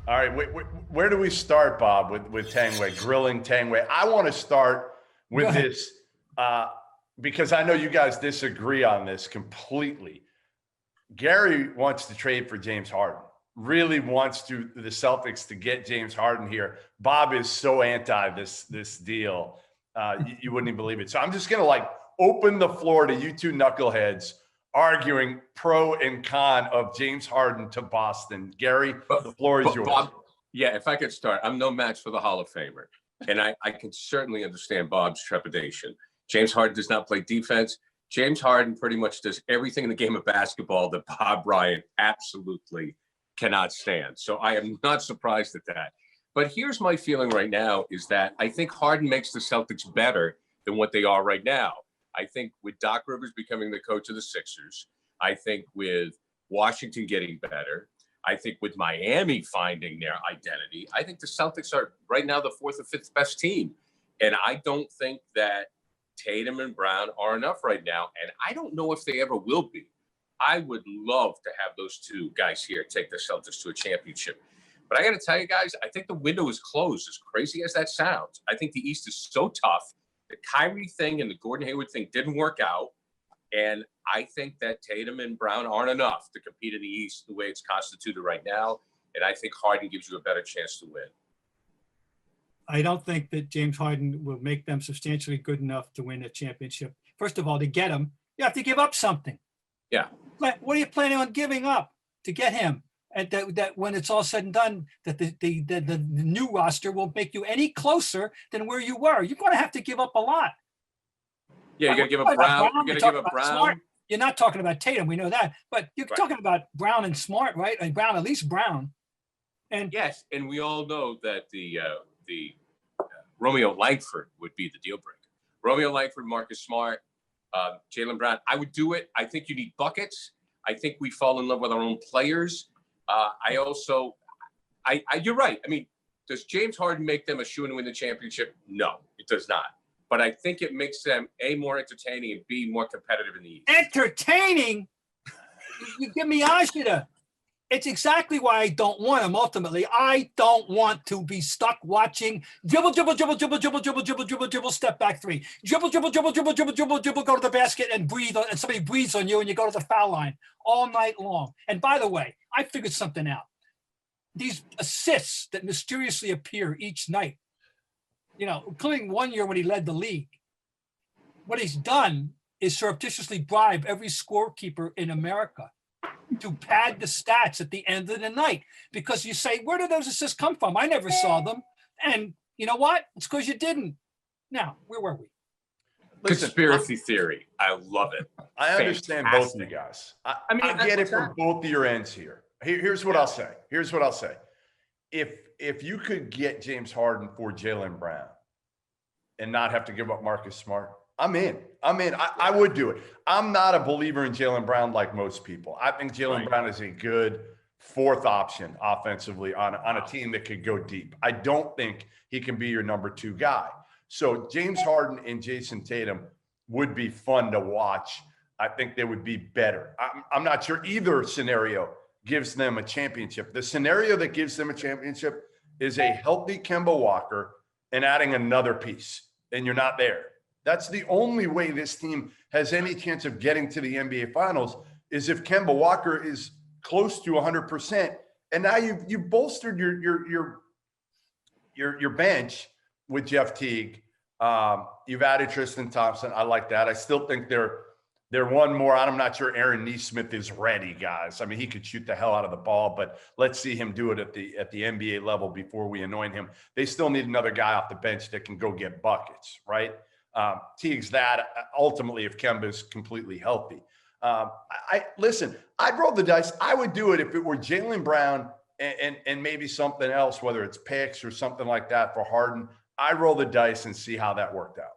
All right, where do we start, Bob, with Tanguay, grilling Tanguay? I want to start with this because I know you guys disagree on this completely. Gary wants to trade for James Harden, really wants the Celtics to get James Harden here. Bob is so anti this deal. You wouldn't even believe it. So I'm just going to open the floor to you two knuckleheads arguing pro and con of James Harden to Boston. Gary, the floor is yours. Bob, yeah, if I could start, I'm no match for the Hall of Famer. And I can certainly understand Bob's trepidation. James Harden does not play defense. James Harden pretty much does everything in the game of basketball that Bob Bryant absolutely cannot stand. So I am not surprised at that. But here's my feeling right now is that I think Harden makes the Celtics better than what they are right now. I think with Doc Rivers becoming the coach of the Sixers, I think with Washington getting better, I think with Miami finding their identity, I think the Celtics are right now the fourth or fifth best team. And I don't think that Tatum and Brown are enough right now. And I don't know if they ever will be. I would love to have those two guys here take the Celtics to a championship. But I got to tell you guys, I think the window is closed, as crazy as that sounds. I think the East is so tough. The Kyrie thing and the Gordon Hayward thing didn't work out. And I think that Tatum and Brown aren't enough to compete in the East the way it's constituted right now. And I think Harden gives you a better chance to win. I don't think that James Harden will make them substantially good enough to win a championship. First of all, to get him, you have to give up something. Yeah. What are you planning on giving up to get him? And that when it's all said and done, that the new roster won't make you any closer than where you were. You're going to have to give up a lot. Yeah, you're going to give up Brown. You're going to give up Brown. Smart. You're not talking about Tatum. We know that. But you're talking about Brown and Smart, right? And Brown, at least Brown. And yes, and we all know that the Romeo Langford would be the deal breaker. Romeo Langford, Marcus Smart, Jalen Brown. I would do it. I think you need buckets. I think we fall in love with our own players. You're right. I mean, does James Harden make them a shoe to win the championship? No, it does not. But I think it makes them A, more entertaining, and B, more competitive in the East. Entertaining? You give me agita. It's exactly why I don't want him. Ultimately, I don't want to be stuck watching dribble, step back three, dribble, go to the basket and breathe, and somebody breathes on you, and you go to the foul line all night long. And by the way, I figured something out. These assists that mysteriously appear each night, including one year when he led the league, what he's done is surreptitiously bribe every scorekeeper in America to pad the stats at the end of the night, because you say, where did those assists come from? I never saw them. And you know what? It's because you didn't. Now, where were we? Conspiracy theory. I love it. I understand both of you guys. I get it from both of your ends here. Here's what I'll say. If you could get James Harden for Jaylen Brown and not have to give up Marcus Smart, I'm in. I would do it. I'm not a believer in Jaylen Brown like most people. I think Jaylen Brown is a good fourth option offensively on a team that could go deep. I don't think he can be your number two guy. So James Harden and Jason Tatum would be fun to watch. I think they would be better. I'm not sure either scenario gives them a championship. The scenario that gives them a championship is a healthy Kemba Walker and adding another piece, and you're not there. That's the only way this team has any chance of getting to the NBA Finals is if Kemba Walker is close to 100%. And now you've bolstered your bench with Jeff Teague. You've added Tristan Thompson. I like that. I still think they're one more. I'm not sure Aaron Nesmith is ready, guys. I mean, he could shoot the hell out of the ball, but let's see him do it at the NBA level before we anoint him. They still need another guy off the bench that can go get buckets, right? Teague's that ultimately if Kemba's completely healthy. Listen, I'd roll the dice. I would do it if it were Jaylen Brown and maybe something else, whether it's picks or something like that for Harden. I'd roll the dice and see how that worked out.